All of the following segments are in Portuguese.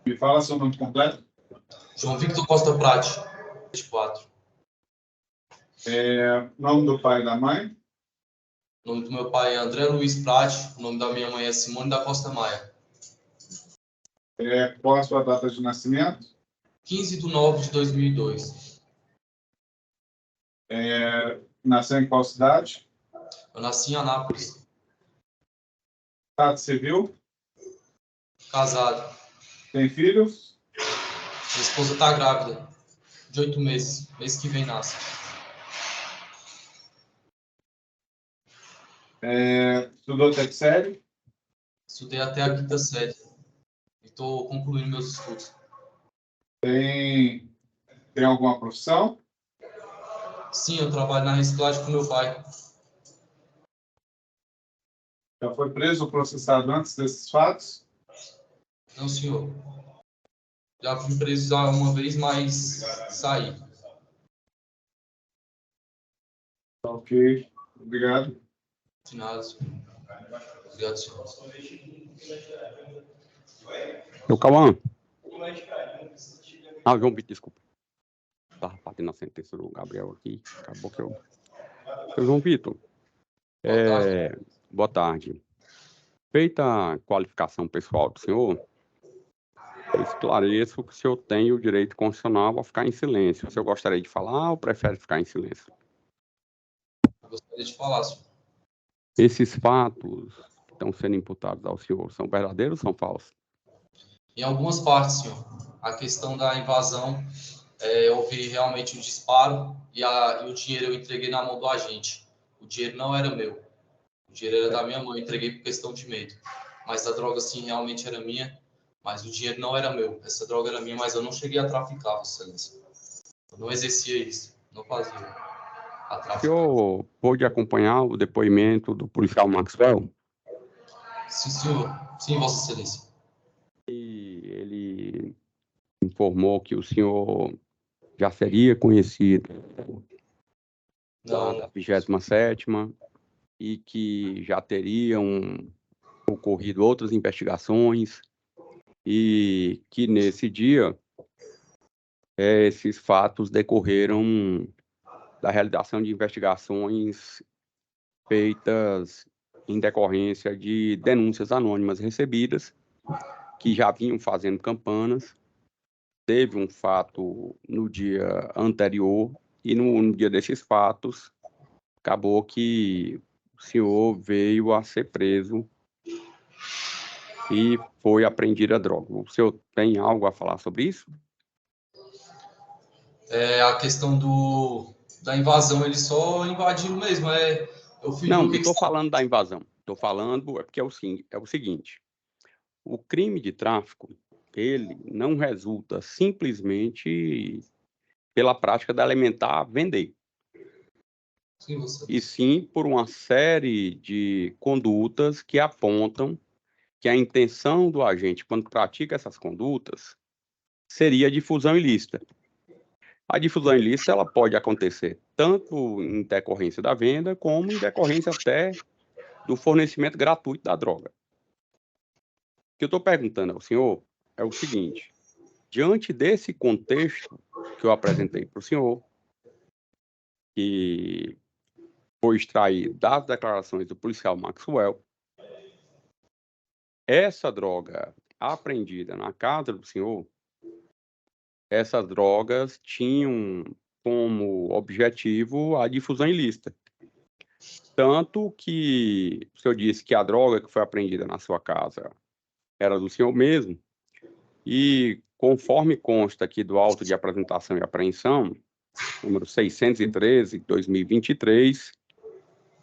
Me fala seu nome completo. João Victor Costa Prati, 24. Nome do pai e da mãe. O nome do meu pai é André Luiz Prati, o nome da minha mãe é Simone da Costa Maia. Qual a sua data de nascimento? 15/9/2002. Nasceu em qual cidade? Eu nasci em Anápolis. Estado civil? Casado. Tem filhos? Minha esposa está grávida, de 8 meses. Mês que vem nasce. Estudou até que série? Estudei até a 5ª série. E estou concluindo meus estudos. Tem alguma profissão? Sim, eu trabalho na reciclagem com meu pai. Já foi preso ou processado antes desses fatos? Não, senhor. Já fui preso uma vez, mas saí. Ok, obrigado. De nada, senhor. Obrigado, senhor. Seu Cauã. João Vitor, desculpa. Estava batendo na sentença do Gabriel aqui. Acabou que eu... Seu João Vitor. Boa tarde. Feita a qualificação pessoal do senhor, eu esclareço que o senhor tem o direito constitucional a ficar em silêncio. O senhor gostaria de falar ou prefere ficar em silêncio? Eu gostaria de falar, senhor. Esses fatos que estão sendo imputados ao senhor são verdadeiros ou são falsos? Em algumas partes, senhor. A questão da invasão, houve realmente um disparo e o dinheiro eu entreguei na mão do agente. O dinheiro não era meu. O dinheiro era da minha mãe, eu entreguei por questão de medo. Mas a droga, sim, realmente era minha, mas o dinheiro não era meu. Essa droga era minha, mas eu não cheguei a traficar, Vossa Excelência. Eu não exercia isso, não fazia a O tráfico. senhor pôde acompanhar o depoimento do policial Maxwell? Sim, senhor. Sim, Vossa Excelência. E ele informou que o senhor já seria conhecido lá da 27ª e que já teriam ocorrido outras investigações e que nesse dia esses fatos decorreram da realização de investigações feitas em decorrência de denúncias anônimas recebidas que já vinham fazendo campanas. Teve um fato no dia anterior e no dia desses fatos acabou que o senhor veio a ser preso e foi apreendida a droga. O senhor tem algo a falar sobre isso? A questão da invasão, eles só invadiram mesmo. Eu fui Não estou falando da invasão. Estou falando porque é o seguinte. O crime de tráfico, ele não resulta simplesmente pela prática da alimentar vender. Sim, você. E sim por uma série de condutas que apontam que a intenção do agente, quando pratica essas condutas, seria a difusão ilícita. A difusão ilícita ela pode acontecer tanto em decorrência da venda, como em decorrência até do fornecimento gratuito da droga. O que eu estou perguntando ao senhor é o seguinte: diante desse contexto que eu apresentei para o senhor, que foi extraído das declarações do policial Maxwell, essa droga apreendida na casa do senhor, essas drogas tinham como objetivo a difusão ilícita. Tanto que o senhor disse que a droga que foi apreendida na sua casa era do senhor mesmo, e conforme consta aqui do auto de apresentação e apreensão, número 613, 2023,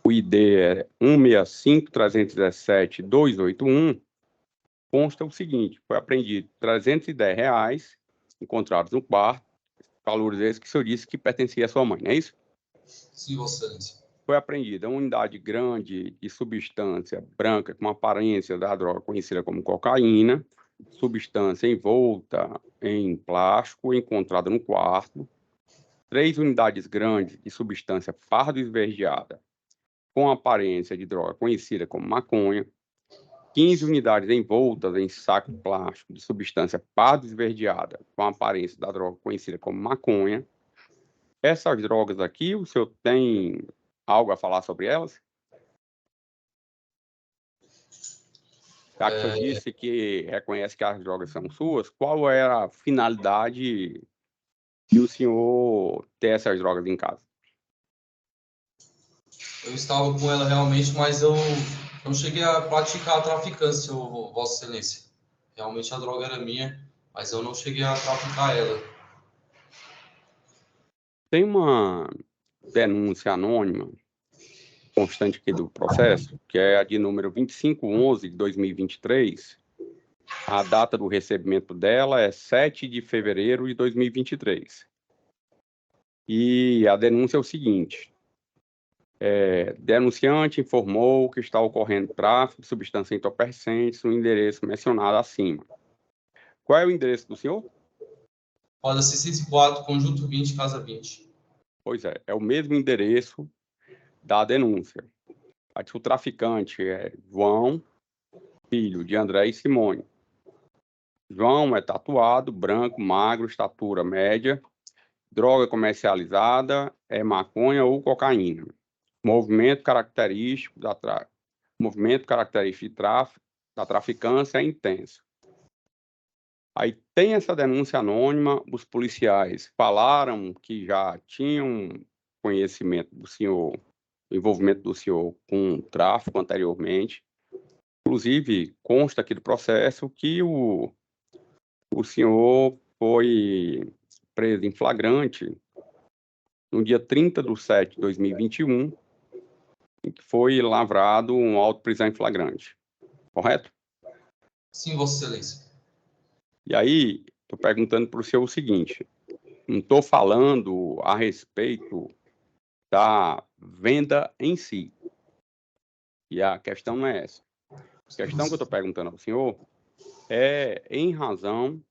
o ID é 165-317-281, consta o seguinte: foi apreendido R$310 encontrados no quarto, valores esses que o senhor disse que pertencia à sua mãe, não é isso? Sim, Vossa Excelência. Foi apreendida uma unidade grande de substância branca com aparência da droga conhecida como cocaína, substância envolta em plástico encontrada no quarto, 3 unidades grandes de substância pardo esverdeada com aparência de droga conhecida como maconha, 15 unidades envoltas em saco plástico de substância pardo esverdeada com a aparência da droga conhecida como maconha. Essas drogas aqui, o senhor tem algo a falar sobre elas? Já que o senhor disse que reconhece que as drogas são suas, qual era a finalidade de o senhor ter essas drogas em casa? Eu estava com ela realmente, mas eu não cheguei a praticar a traficância, Vossa Excelência. Realmente a droga era minha, mas eu não cheguei a traficar ela. Tem uma denúncia anônima constante aqui do processo, que é a de número 2511 de 2023. A data do recebimento dela é 7 de fevereiro de 2023. E a denúncia é o seguinte: denunciante informou que está ocorrendo tráfico de substâncias entorpecentes no endereço mencionado acima. Qual é o endereço do senhor? Roda 604, Conjunto 20, Casa 20. Pois é o mesmo endereço da denúncia. O traficante é João, filho de André e Simone. João é tatuado, branco, magro, estatura média. Droga comercializada é maconha ou cocaína. Movimento característico de tráfico, da traficância é intenso. Aí tem essa denúncia anônima, os policiais falaram que já tinham conhecimento do senhor, envolvimento do senhor com tráfico anteriormente. Inclusive, consta aqui do processo que o senhor foi preso em flagrante no dia 30/7 de 2021, em que foi lavrado um auto de prisão em flagrante. Correto? Sim, Vossa Excelência. E aí, estou perguntando para o senhor o seguinte: não estou falando a respeito da venda em si. E a questão não é essa. A questão que eu estou perguntando ao senhor é em razão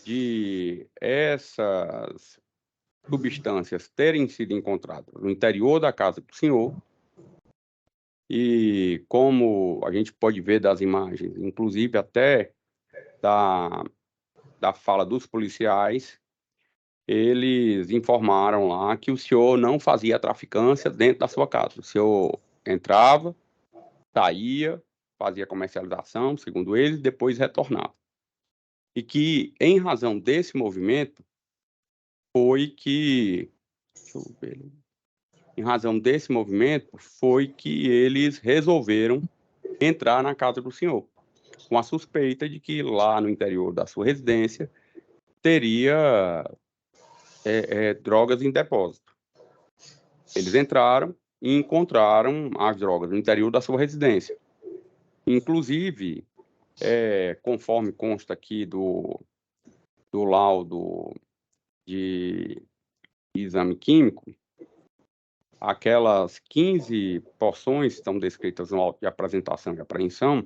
de essas substâncias terem sido encontradas no interior da casa do senhor, e como a gente pode ver das imagens, inclusive até da fala dos policiais, eles informaram lá que o senhor não fazia traficância dentro da sua casa. O senhor entrava, saía, fazia comercialização, segundo eles, depois retornava. E que, em razão desse movimento, foi que... Deixa eu ver. Em razão desse movimento, foi que eles resolveram entrar na casa do senhor, com a suspeita de que lá no interior da sua residência teria drogas em depósito. Eles entraram e encontraram as drogas no interior da sua residência. Inclusive, conforme consta aqui do laudo de exame químico, aquelas 15 porções que estão descritas no auto de apresentação e apreensão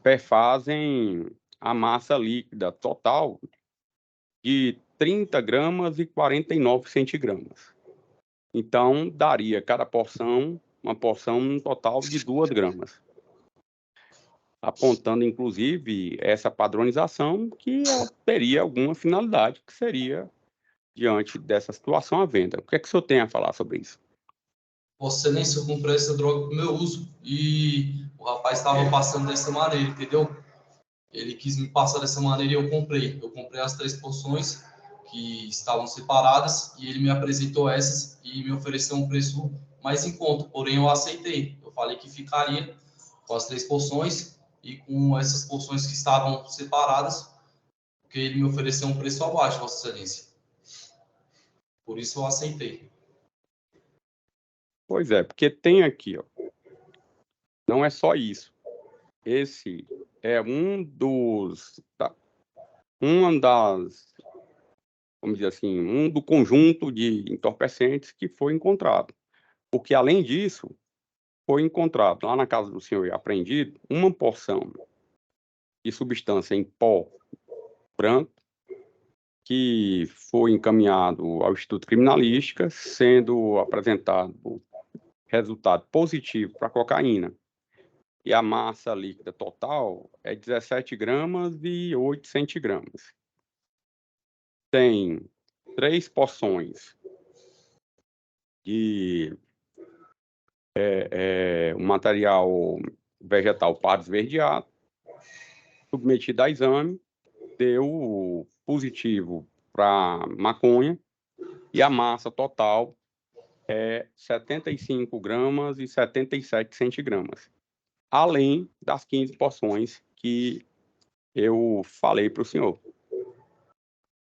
perfazem a massa líquida total de 30 gramas e 49 centigramas. Então, daria cada porção, uma porção um total de 2 gramas. Apontando, inclusive, essa padronização que teria alguma finalidade, que seria, diante dessa situação, a venda. O que é que o senhor tem a falar sobre isso? Vossa Excelência, eu comprei essa droga para o meu uso e o rapaz estava passando dessa maneira, entendeu? Ele quis me passar dessa maneira e eu comprei. Eu comprei as 3 porções que estavam separadas e ele me apresentou essas e me ofereceu um preço mais em conta. Porém, eu aceitei. Eu falei que ficaria com as 3 porções e com essas porções que estavam separadas, porque ele me ofereceu um preço abaixo, Vossa Excelência. Por isso eu aceitei. Pois é, porque tem aqui, ó, não é só isso. Esse é vamos dizer assim, do conjunto de entorpecentes que foi encontrado. Porque, além disso, foi encontrado lá na casa do senhor e apreendido uma porção de substância em pó branco que foi encaminhado ao Instituto Criminalística, sendo apresentado resultado positivo para cocaína. e a massa líquida total é 17 gramas e 8 centigramas. Tem 3 porções de um material vegetal pardo esverdeado, submetido a exame, deu positivo para maconha, e a massa total é 75 gramas e 77 centigramas, além das 15 porções que eu falei para o senhor.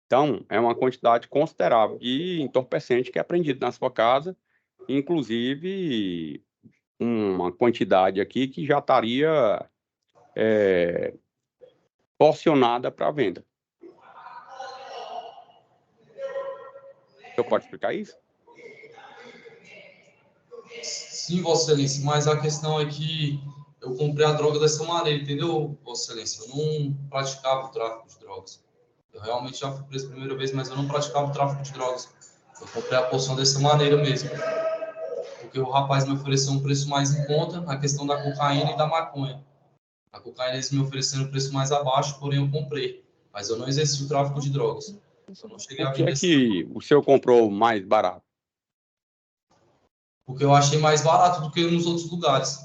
Então, é uma quantidade considerável de entorpecente que é apreendido na sua casa, inclusive uma quantidade aqui que já estaria porcionada para venda. O senhor pode explicar isso? Sim, Vossa Excelência, mas a questão é que eu comprei a droga dessa maneira, entendeu, Vossa Excelência? Eu não praticava o tráfico de drogas. Eu realmente já fui preso a primeira vez, mas eu não praticava o tráfico de drogas. Eu comprei a porção dessa maneira mesmo. Porque o rapaz me ofereceu um preço mais em conta na questão da cocaína e da maconha. A cocaína eles me ofereceram um preço mais abaixo, porém eu comprei. Mas eu não exerci o tráfico de drogas. Eu não cheguei a Por que é vender. que o senhor comprou mais barato? Porque eu achei mais barato do que nos outros lugares.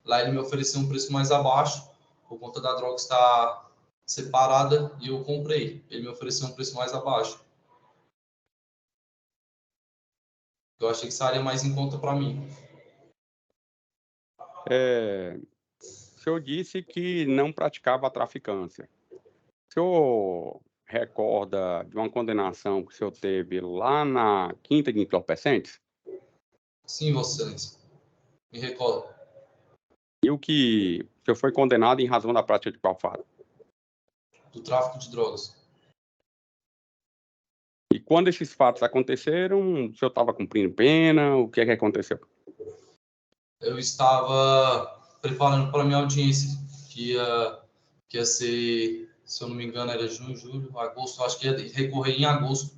Lá ele me ofereceu um preço mais abaixo, por conta da droga estar separada, e eu comprei. Ele me ofereceu um preço mais abaixo. Eu achei que sairia mais em conta para mim. O senhor disse que não praticava a traficância. O senhor recorda de uma condenação que o senhor teve lá na Quinta de Entorpecentes? Sim, Vossa Excelência. Me recordo. E o que o senhor foi condenado em razão da prática de qual fato? Do tráfico de drogas. E quando esses fatos aconteceram, o senhor estava cumprindo pena? O que é que aconteceu? Eu estava preparando para a minha audiência, que ia ser, se eu não me engano, era junho, julho, agosto. Acho que ia recorrer em agosto.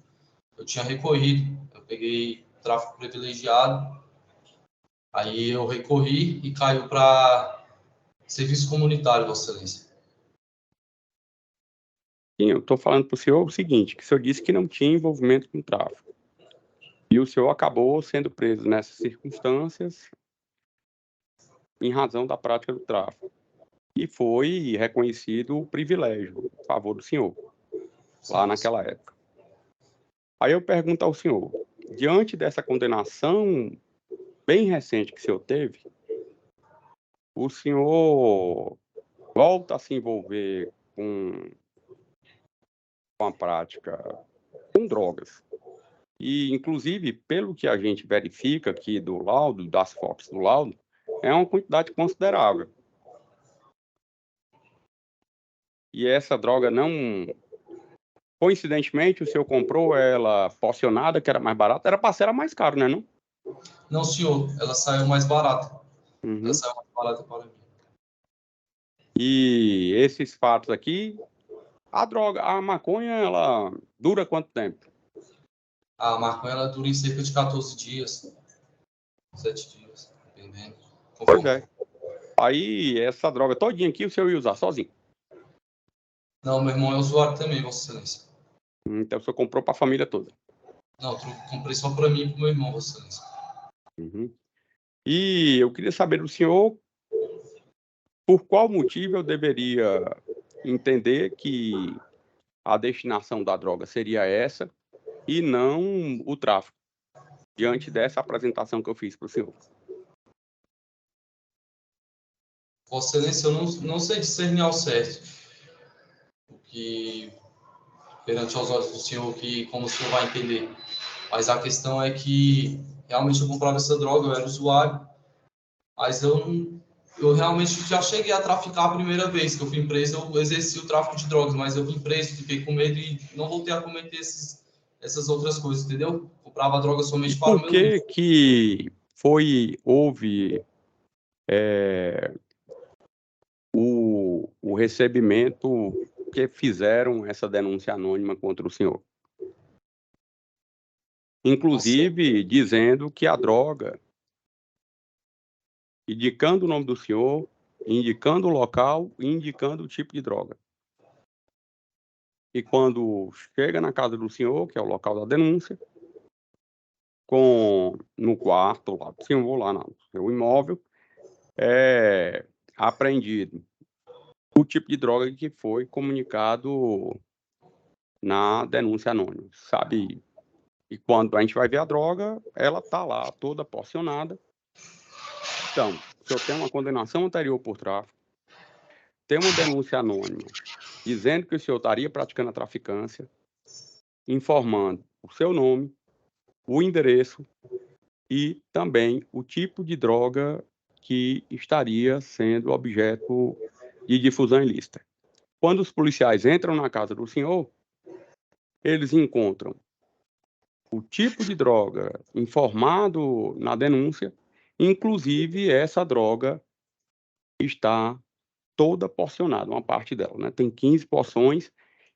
Eu tinha recorrido. Eu peguei tráfico privilegiado. Aí eu recorri e caiu para serviço comunitário, Vossa Excelência. Sim, eu estou falando para o senhor o seguinte, que o senhor disse que não tinha envolvimento com tráfico. E o senhor acabou sendo preso nessas circunstâncias em razão da prática do tráfico. E foi reconhecido o privilégio a favor do senhor, lá naquela época. Aí eu pergunto ao senhor, diante dessa condenação bem recente que o senhor teve, o senhor volta a se envolver com a prática com drogas. E, inclusive, pelo que a gente verifica aqui do laudo, das fotos do laudo, é uma quantidade considerável. E essa droga não... Coincidentemente, o senhor comprou ela porcionada, que era mais barata. Era para ser a mais caro, né, não? Não, senhor, ela saiu mais barata. Uhum. Ela saiu mais barata para mim. E esses fatos aqui, a droga, a maconha, ela dura quanto tempo? A maconha ela dura em cerca de 14 dias, 7 dias, dependendo. Pois é. Aí, essa droga todinha aqui, o senhor ia usar sozinho? Não, meu irmão é usuário também, Vossa Excelência. Então, o senhor comprou para a família toda? Não, comprei só para mim e para meu irmão, Vossa Excelência. Uhum. E eu queria saber do senhor por qual motivo eu deveria entender que a destinação da droga seria essa e não o tráfico, diante dessa apresentação que eu fiz para o senhor. Vossa Excelência, eu não sei discernir ao certo o que, perante aos olhos do senhor, que como o senhor vai entender. Mas a questão é que realmente eu comprava essa droga, eu era usuário, mas eu realmente já cheguei a traficar a primeira vez que eu fui preso, eu exerci o tráfico de drogas, mas eu fui preso, fiquei com medo e não voltei a cometer essas outras coisas, entendeu? Comprava droga somente para o Por meu uso. que houve o recebimento que fizeram essa denúncia anônima contra o senhor? Inclusive dizendo que a droga, indicando o nome do senhor, indicando o local e indicando o tipo de droga. E quando chega na casa do senhor, que é o local da denúncia, no quarto lá do senhor, lá no seu imóvel, é apreendido o tipo de droga que foi comunicado na denúncia anônima, sabe? E quando a gente vai ver a droga, ela está lá toda porcionada. Então, o senhor tem uma condenação anterior por tráfico, tem uma denúncia anônima dizendo que o senhor estaria praticando a traficância, informando o seu nome, o endereço e também o tipo de droga que estaria sendo objeto de difusão ilícita. Quando os policiais entram na casa do senhor, eles encontram o tipo de droga informado na denúncia, inclusive essa droga está toda porcionada, uma parte dela, né? Tem 15 porções,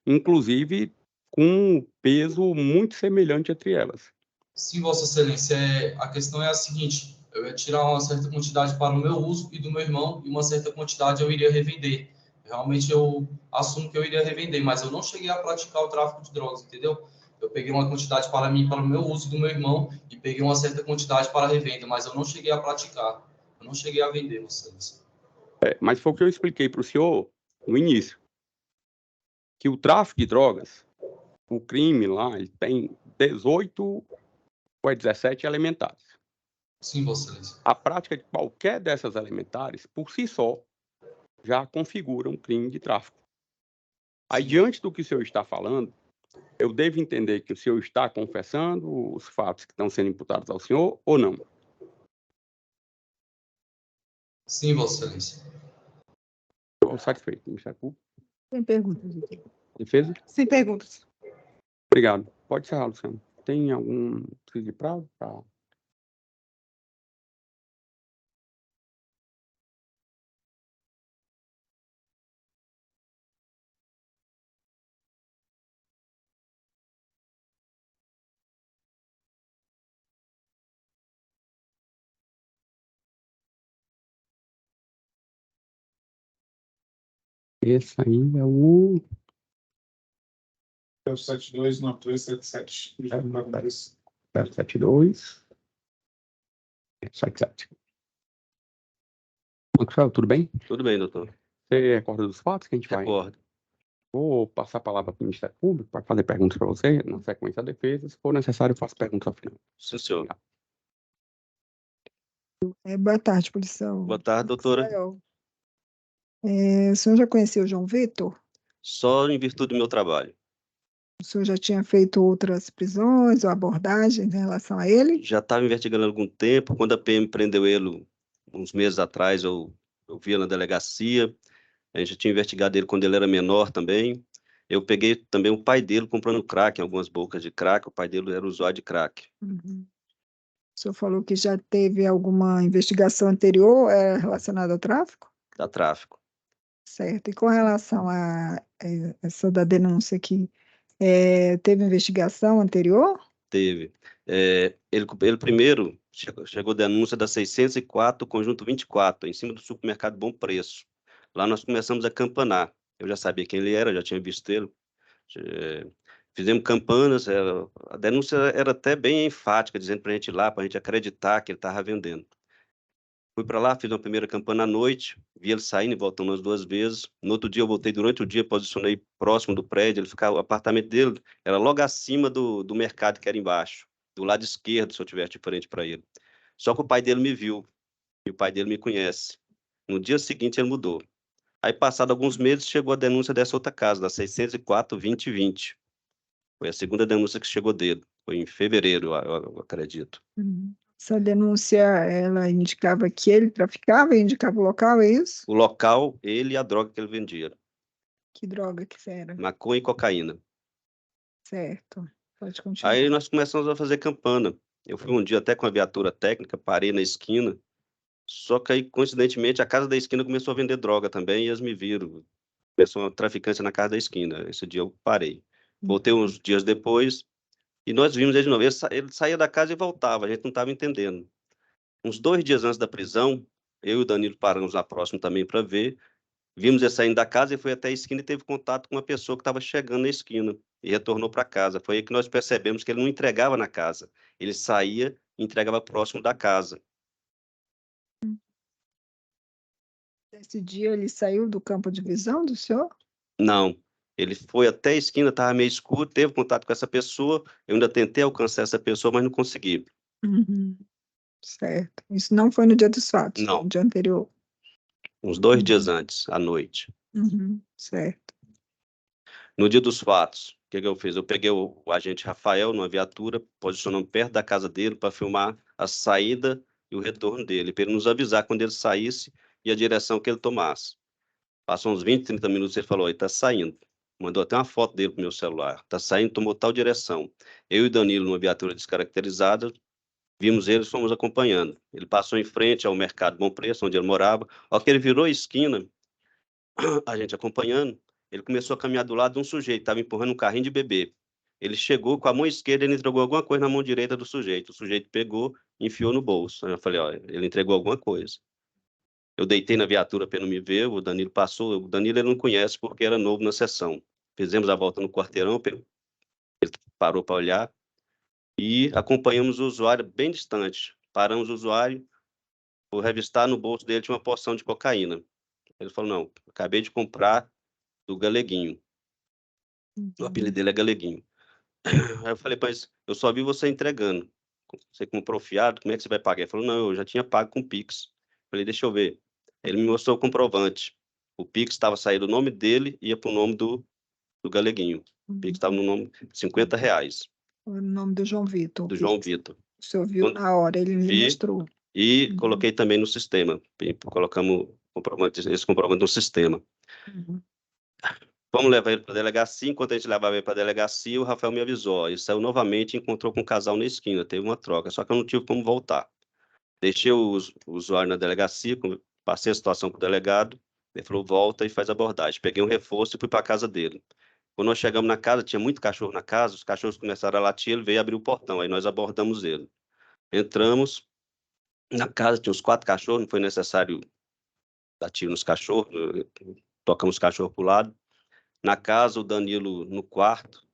inclusive com um peso muito semelhante entre elas. Sim, Vossa Excelência, a questão é a seguinte: eu ia tirar uma certa quantidade para o meu uso e do meu irmão, e uma certa quantidade eu iria revender. Realmente eu assumo que eu iria revender, mas eu não cheguei a praticar o tráfico de drogas, entendeu? Eu peguei uma quantidade para mim, para o meu uso e do meu irmão, e peguei uma certa quantidade para revenda, mas eu não cheguei a praticar. Eu não cheguei a vender, Vossa Excelência. Mas foi o que eu expliquei para o senhor no início, que o tráfico de drogas, o crime lá, ele tem 18 ou 17 elementares. Sim, Vossa Excelência. A prática de qualquer dessas elementares, por si só, já configura um crime de tráfico. Aí, Sim. diante do que o senhor está falando, eu devo entender que o senhor está confessando os fatos que estão sendo imputados ao senhor ou não? Sim, Vossa Excelência. Estou satisfeito, Ministério Público. Sem perguntas aqui. Defesa? Sem perguntas. Obrigado. Pode encerrar, Luciano. Tem algum precisa de prazo? Tá. Esse aí é o... É o 729277. 072 77. Maxwell, tudo bem? Tudo bem, doutor. Você recorda dos fatos que a gente vai? Recordo. Vou passar a palavra para o Ministério Público para fazer perguntas para você, na sequência da defesa. Se for necessário, eu faço perguntas ao final. Sim, senhor. Boa tarde, policial. Boa tarde, doutora. Rafael. O senhor já conhecia o João Vitor? Só em virtude do meu trabalho. O senhor já tinha feito outras prisões ou abordagens em relação a ele? Já estava investigando há algum tempo. Quando a PM prendeu ele, uns meses atrás, eu via na delegacia. A gente já tinha investigado ele quando ele era menor também. Eu peguei também o pai dele comprando crack, em algumas bocas de crack. O pai dele era usuário de crack. Uhum. O senhor falou que já teve alguma investigação anterior relacionada ao tráfico? Da tráfico. Certo. E com relação a essa da denúncia aqui, teve investigação anterior? Teve. Ele primeiro chegou denúncia da 604, conjunto 24, em cima do supermercado Bom Preço. Lá nós começamos a campanar. Eu já sabia quem ele era, já tinha visto ele. Fizemos campanas, a denúncia era até bem enfática, dizendo para a gente ir lá, para a gente acreditar que ele estava vendendo. Fui para lá, fiz uma primeira campana à noite, vi ele saindo e voltando umas 2 vezes. No outro dia eu voltei durante o dia, posicionei próximo do prédio, o apartamento dele era logo acima do mercado que era embaixo, do lado esquerdo, se eu estiver de frente para ele. Só que o pai dele me viu, e o pai dele me conhece. No dia seguinte ele mudou. Aí, passado alguns meses, chegou a denúncia dessa outra casa, da 604-2020. Foi a segunda denúncia que chegou dele. Foi em fevereiro, eu acredito. Essa denúncia, ela indicava que ele traficava e indicava o local, é isso? O local, ele e a droga que ele vendia. Que droga que era? Maconha e cocaína. Certo. Pode continuar. Aí nós começamos a fazer campana. Eu fui um dia até com a viatura técnica, parei na esquina. Só que aí, coincidentemente, a casa da esquina começou a vender droga também e eles me viram. Começou uma traficância na casa da esquina. Esse dia eu parei. Voltei uns dias depois e nós vimos ele de novo. Ele saía da casa e voltava, a gente não estava entendendo. Uns 2 dias antes da prisão, Eu e o Danilo paramos lá próximo também para ver. Vimos ele saindo da casa e foi até a esquina e teve contato com uma pessoa que estava chegando na esquina e retornou para casa. Foi aí que nós percebemos que ele não entregava na casa. Ele saía e entregava próximo da casa. Nesse dia ele saiu do campo de visão do senhor? Não. Ele foi até a esquina, estava meio escuro, teve contato com essa pessoa. Eu ainda tentei alcançar essa pessoa, mas não consegui. Uhum. Certo. Isso não foi no dia dos fatos, foi Não. no dia anterior. Uns 2 dias antes, à noite. Uhum. Certo. No dia dos fatos, o que eu fiz? Eu peguei o agente Rafael numa viatura, posicionamos perto da casa dele para filmar a saída e o retorno dele, para ele nos avisar quando ele saísse e a direção que ele tomasse. Passou uns 20, 30 minutos, ele falou: ele está saindo. Mandou até uma foto dele para o meu celular. Está saindo, tomou tal direção. Eu e o Danilo, numa viatura descaracterizada, vimos ele e fomos acompanhando. Ele passou em frente ao Mercado Bom Preço, onde ele morava. Ao que ele virou a esquina, a gente acompanhando, ele começou a caminhar do lado de um sujeito, estava empurrando um carrinho de bebê. Ele chegou com a mão esquerda, ele entregou alguma coisa na mão direita do sujeito. O sujeito pegou e enfiou no bolso. Aí eu falei: ó, ele entregou alguma coisa. Eu deitei na viatura para ele não me ver, o Danilo passou. O Danilo ele não conhece porque era novo na sessão. Fizemos a volta no quarteirão, ele parou para olhar e acompanhamos o usuário bem distante. Paramos o usuário, por revistar no bolso dele tinha uma porção de cocaína. Ele falou: não, acabei de comprar do Galeguinho. O apelido dele é Galeguinho. Aí eu falei: mas eu só vi você entregando. Você comprou fiado, como é que você vai pagar? Ele falou: não, eu já tinha pago com Pix. Eu falei: deixa eu ver. Ele me mostrou o comprovante. O Pix estava saindo o nome dele e ia para o nome do Galeguinho. O Pix estava no nome de R$ 50, O nome do João Vitor. do João Vitor. O senhor viu na hora, ele me Vi. mostrou. E coloquei também no sistema. Colocamos esse comprovante no sistema. Uhum. Vamos levar ele para a delegacia. Enquanto a gente levava ele para a delegacia, o Rafael me avisou. Ó, ele saiu novamente e encontrou com um casal na esquina. Teve uma troca, só que eu não tive como voltar. Deixei o usuário na delegacia, passei a situação para o delegado. Ele falou: volta e faz a abordagem. Peguei um reforço e fui para a casa dele. Quando nós chegamos na casa, tinha muito cachorro na casa. Os cachorros começaram a latir, ele veio abrir o portão. Aí nós abordamos ele. Entramos. Na casa tinha uns 4 cachorros, não foi necessário dar tiro nos cachorros, tocamos os cachorros para o lado. Na casa, o Danilo, no quarto,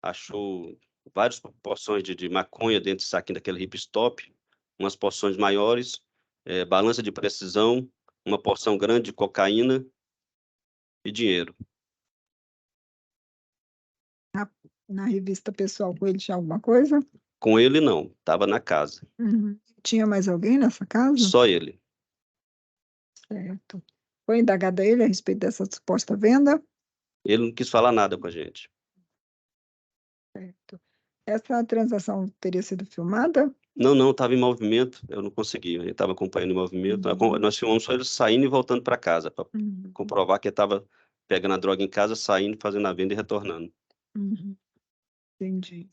achou várias porções de maconha dentro do saquinho daquele hip stop, umas porções maiores, balança de precisão, uma porção grande de cocaína e dinheiro. Na revista pessoal com ele tinha alguma coisa? Com ele, não, estava na casa. Uhum. Tinha mais alguém nessa casa? Só ele. Certo. Foi indagado a ele a respeito dessa suposta venda? Ele não quis falar nada com a gente. Certo. Essa transação teria sido filmada? Não, estava em movimento, eu não consegui, ele estava acompanhando em movimento. Nós filmamos só ele saindo e voltando para casa, para comprovar que ele estava pegando a droga em casa, saindo, fazendo a venda e retornando. Uhum. Entendi.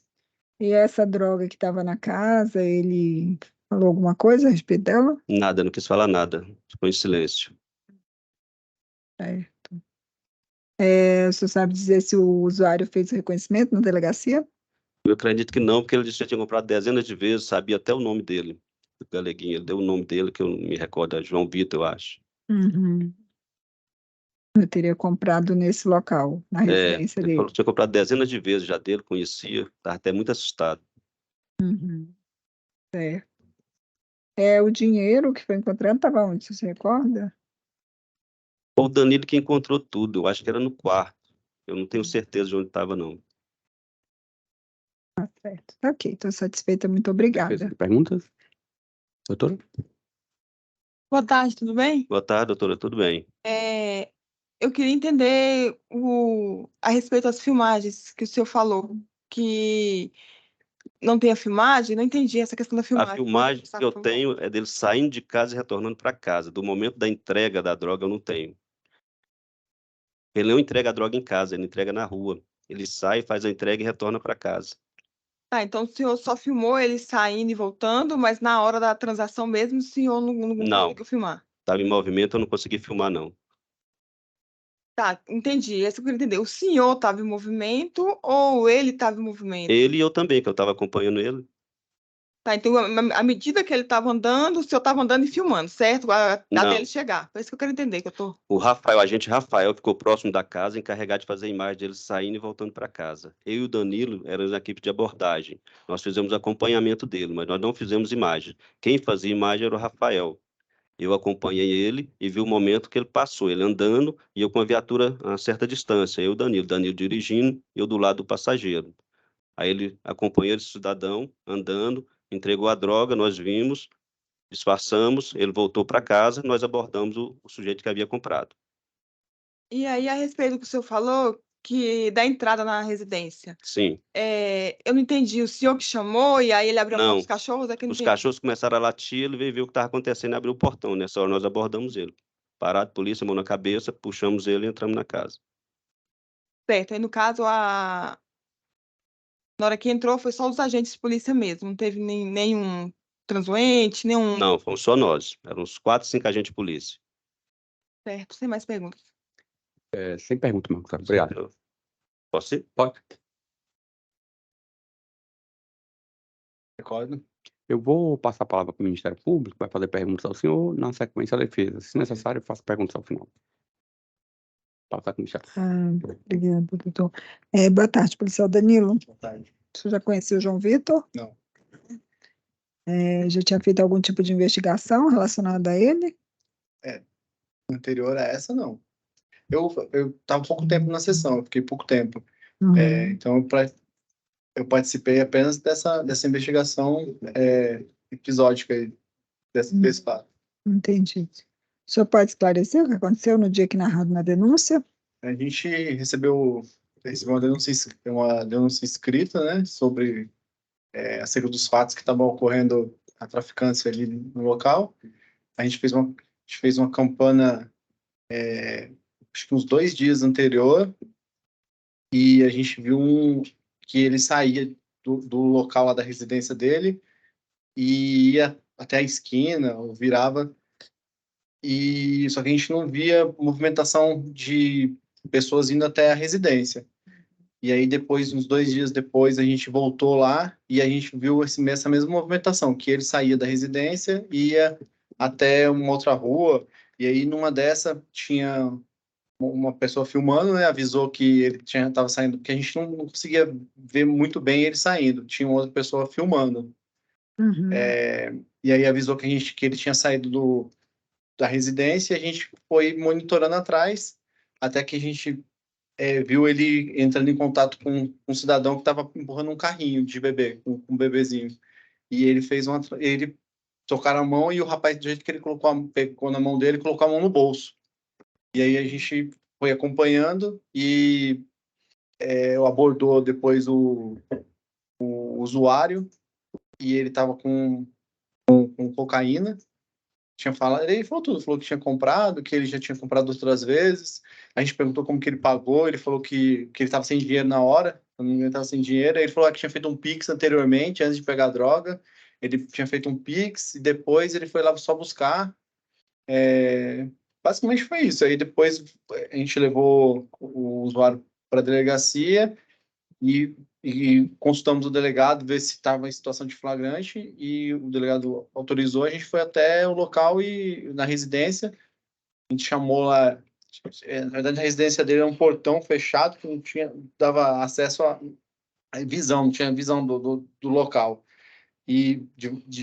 E essa droga que estava na casa, ele falou alguma coisa a respeito dela? Nada, não quis falar nada, ficou em silêncio. Certo. O senhor sabe dizer se o usuário fez o reconhecimento na delegacia? Eu acredito que não, porque ele disse que já tinha comprado dezenas de vezes, sabia até o nome dele, do Galeguinho, ele deu o nome dele, que eu não me recordo, é João Vitor, eu acho. Uhum. Eu teria comprado nesse local, na residência Ele dele. falou que tinha comprado dezenas de vezes já dele, conhecia, estava até muito assustado. Uhum. Certo. O dinheiro que foi encontrado estava onde, você se recorda? Foi o Danilo que encontrou tudo, eu acho que era no quarto. Eu não tenho certeza de onde estava, não. Certo. Tá ok, estou satisfeita, muito obrigada. Perguntas? Doutora? Boa tarde, tudo bem? Boa tarde, doutora, tudo bem? Eu queria entender a respeito das filmagens que o senhor falou, que não tem a filmagem, não entendi essa questão da A filmagem. filmagem Pode que eu passar, por favor? tenho é dele saindo de casa e retornando para casa. Do momento da entrega da droga, eu não tenho. Ele não entrega a droga em casa, ele entrega na rua. Ele sai, faz a entrega e retorna para casa. Tá, então o senhor só filmou ele saindo e voltando, mas na hora da transação mesmo, o senhor não conseguiu filmar. Estava em movimento, eu não consegui filmar, não. Tá, entendi. Essa eu queria entender. O senhor estava em movimento ou ele estava em movimento? Ele e eu também, que eu estava acompanhando ele. Tá, então, à medida que ele estava andando, o senhor estava andando e filmando, certo? Até Não. ele chegar. Foi isso que eu quero entender, que eu tô... O agente Rafael ficou próximo da casa, encarregado de fazer a imagem dele saindo e voltando para casa. Eu e o Danilo éramos na equipe de abordagem. Nós fizemos acompanhamento dele, mas nós não fizemos imagem. Quem fazia imagem era o Rafael. Eu acompanhei ele e vi o momento que ele passou, ele andando e eu com a viatura a certa distância. Eu e o Danilo dirigindo e eu do lado do passageiro. Aí ele acompanhou esse cidadão andando, entregou a droga, nós vimos, disfarçamos, ele voltou para casa, nós abordamos o sujeito que havia comprado. E aí, a respeito do que o senhor falou, que da entrada na residência, Sim. eu não entendi, o senhor que chamou e aí ele abriu a porta Não. dos cachorros? É que eu não Os entendi. cachorros começaram a latir, ele veio ver o que estava acontecendo e abriu o portão. Nessa hora nós abordamos ele. Parado, polícia, mão na cabeça, puxamos ele e entramos na casa. Certo, aí no caso, na hora que entrou, foi só os agentes de polícia mesmo, não teve nenhum transuente, nenhum... Não, fomos só nós. Eram uns 4, 5 agentes de polícia. Certo, sem mais perguntas. Sem pergunta, Marcos. Obrigado. Posso ir? Pode. Recordo. Eu vou passar a palavra para o Ministério Público, vai fazer perguntas ao senhor, na sequência a defesa. Se necessário, eu faço perguntas ao final. Passar com o Ministério. Obrigada, doutor. Boa tarde, policial Danilo. Boa tarde. O senhor já conheceu o João Vitor? Não. Já tinha feito algum tipo de investigação relacionada a ele? Anterior a essa, não. Eu estava pouco tempo na sessão, eu fiquei pouco tempo. Uhum. Então, eu participei apenas dessa investigação episódica aí, desse fato. Entendi. O senhor pode esclarecer o que aconteceu no dia que narrado na denúncia? A gente recebeu uma denúncia escrita, né, sobre acerca dos fatos que estavam ocorrendo a traficância ali no local. A gente fez uma campana, acho que uns 2 dias anterior, e a gente viu que ele saía do local lá da residência dele e ia até a esquina, ou virava, e só que a gente não via movimentação de pessoas indo até a residência. E aí depois, uns 2 dias depois, a gente voltou lá e a gente viu essa mesma movimentação, que ele saía da residência e ia até uma outra rua, e aí numa dessa tinha uma pessoa filmando, né, avisou que ele estava saindo, porque a gente não conseguia ver muito bem ele saindo, tinha uma outra pessoa filmando. Uhum. E aí avisou que ele tinha saído da residência, e a gente foi monitorando atrás, até que a gente viu ele entrando em contato com um cidadão que estava empurrando um carrinho de bebê, com um bebezinho. E ele ele tocaram a mão, e o rapaz, do jeito que ele pegou na mão dele, colocou a mão no bolso. E aí a gente foi acompanhando e abordou depois o usuário, e ele estava com cocaína. Ele falou tudo, falou que tinha comprado, que ele já tinha comprado outras vezes. A gente perguntou como que ele pagou, ele falou que ele estava sem dinheiro na hora, ele estava sem dinheiro. Ele falou que tinha feito um Pix anteriormente, antes de pegar a droga. Ele tinha feito um Pix e depois ele foi lá só buscar. Basicamente foi isso. Aí depois a gente levou o usuário para a delegacia e consultamos o delegado, ver se estava em situação de flagrante, e o delegado autorizou. A gente foi até o local e na residência, a gente chamou lá. Na verdade, a residência dele é um portão fechado que não dava acesso a visão, não tinha visão do local. E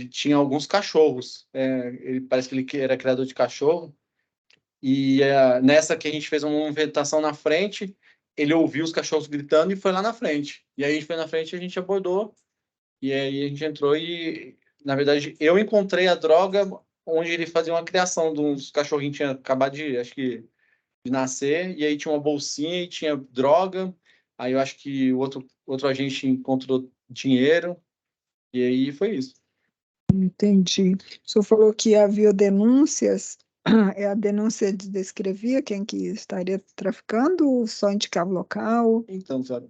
tinha alguns cachorros. Ele parece que ele era criador de cachorro. E nessa que a gente fez uma movimentação na frente, ele ouviu os cachorros gritando e foi lá na frente. E aí a gente foi na frente, a gente abordou, e aí a gente entrou e, na verdade, eu encontrei a droga onde ele fazia uma criação de uns cachorrinhos, tinha acabado acho que, de nascer, e aí tinha uma bolsinha e tinha droga. Aí eu acho que o outro agente encontrou dinheiro, e aí foi isso. Entendi. O senhor falou que havia denúncias. A denúncia descrevia quem que estaria traficando ou só indicava o local? Então, sabe,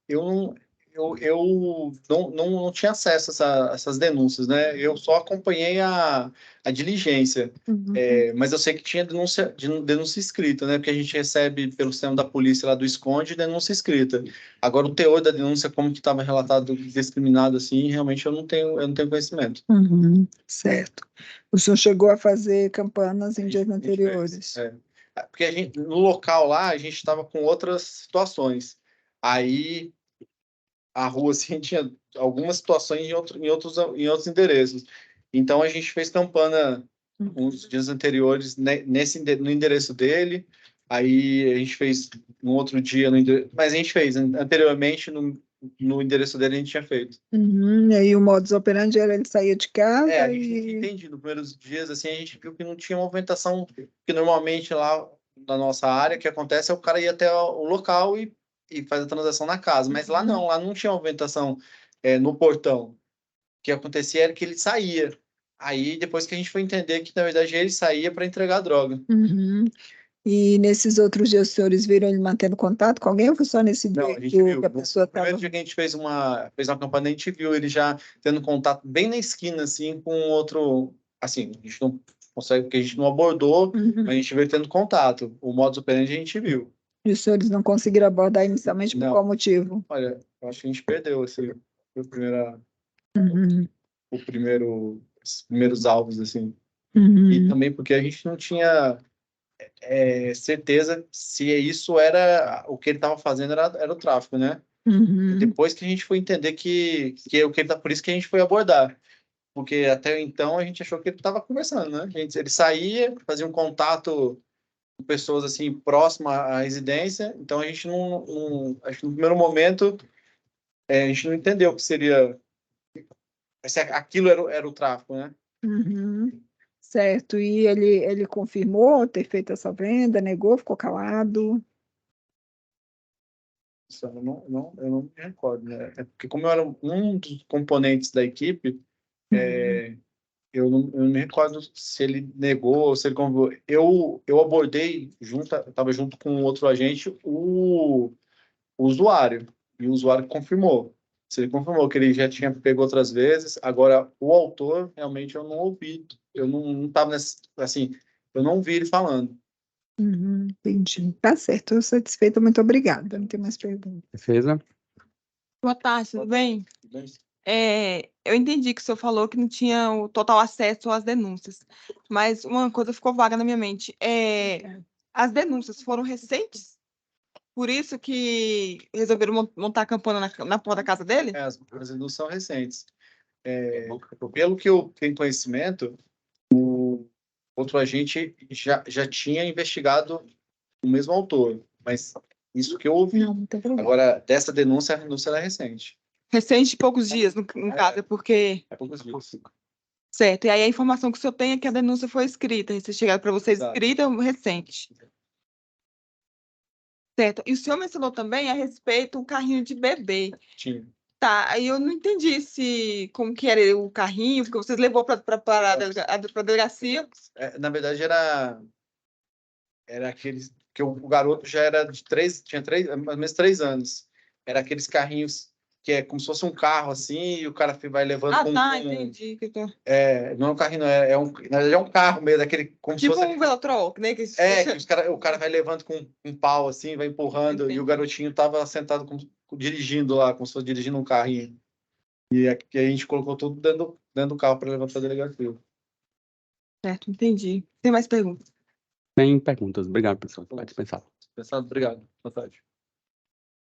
eu eu não tinha acesso a essas denúncias, né? Eu só acompanhei a diligência. Uhum. Mas eu sei que tinha denúncia escrita, né? Porque a gente recebe pelo sistema da polícia lá do Esconde denúncia escrita. Agora, o teor da denúncia, como que estava relatado discriminado assim, realmente eu não tenho conhecimento. Uhum, certo. O senhor chegou a fazer campanas em dias A gente anteriores. fez, porque no local lá, a gente estava com outras situações. Aí, a rua, assim, tinha algumas situações em outros endereços. Então, a gente fez campana uns dias anteriores no endereço dele. Aí, a gente fez no outro dia, mas a gente fez anteriormente no endereço dele, a gente tinha feito. Uhum, e aí o modus operandi era ele saía de casa A gente e... entende, nos primeiros dias, assim, a gente viu que não tinha movimentação, que normalmente lá na nossa área, o que acontece é o cara ia até o local e faz a transação na casa, mas lá não tinha movimentação no portão. O que acontecia era que ele saía. Aí, depois que a gente foi entender que, na verdade, ele saía para entregar a droga. Uhum. E nesses outros dias, os senhores viram ele mantendo contato com alguém ou foi só nesse Não, dia a gente que viu. a No pessoa primeiro estava... dia que a gente fez uma campanha, a gente viu ele já tendo contato bem na esquina, assim, com outro. Assim, a gente não consegue, porque a gente não abordou, mas a gente viu ele tendo contato. O modus operandi a gente viu. E os senhores não conseguiram abordar inicialmente por Não. qual motivo? Olha, eu acho que a gente perdeu esse, os primeiros alvos, assim. E Uhum. também porque a gente não tinha certeza se isso era o que ele estava fazendo, era o tráfico, né? Uhum. Depois que a gente foi entender que é o que ele tá, por isso que a gente foi abordar. Porque até então a gente achou que ele estava conversando, né? Ele saía, fazia um contato com pessoas assim próximas à residência, então a gente acho que no primeiro momento a gente não entendeu o que seria, se aquilo era o tráfico, né? Uhum. Certo. E ele confirmou ter feito essa venda, negou, ficou calado? Isso eu não me recordo, né? É porque como eu era um dos componentes da equipe, eu não me recordo se ele negou, se ele convidou. Eu abordei estava junto com outro agente, o usuário, e o usuário confirmou. Se ele confirmou que ele já tinha pego outras vezes, agora o autor, realmente eu não ouvi, eu não estava nessa, assim, eu não vi ele falando. Uhum, entendi. Tá certo, eu satisfeita, muito obrigada. Não tem mais perguntas. Defesa? Boa tarde, tudo bem? Eu entendi que o senhor falou que não tinha o total acesso às denúncias, mas uma coisa ficou vaga na minha mente. As denúncias foram recentes? Por isso que resolveram montar a campana na porta da casa dele? As denúncias são recentes. Pelo que eu tenho conhecimento, outro agente já tinha investigado o mesmo autor, mas isso que eu ouvi. Não, muito obrigada. Agora, dessa denúncia, a denúncia era recente. Recente, poucos dias, no caso, é porque... É poucos dias. Certo, e aí a informação que o senhor tem é que a denúncia foi escrita, se chegar para vocês Exato. escrita ou recente. Certo, e o senhor mencionou também a respeito do carrinho de bebê. Tinha. Tá, aí eu não entendi como que era o carrinho, porque vocês levou para a delegacia. Na verdade, era aqueles que o garoto já era tinha mais ou menos 3 anos. Era aqueles carrinhos que é como se fosse um carro assim, e o cara vai levando Entendi. não é um carrinho, não, na verdade é um carro mesmo, aquele como se Tipo fosse um velotrol, né? Que o cara vai levando com um pau assim, vai empurrando, e o garotinho estava sentado dirigindo lá, como se fosse dirigindo um carrinho. E aqui a gente colocou tudo dentro do carro para levantar a delegacia. Certo, entendi. Tem mais perguntas? Tem perguntas. Obrigado, pessoal. Pode pensar. Obrigado. Boa tarde.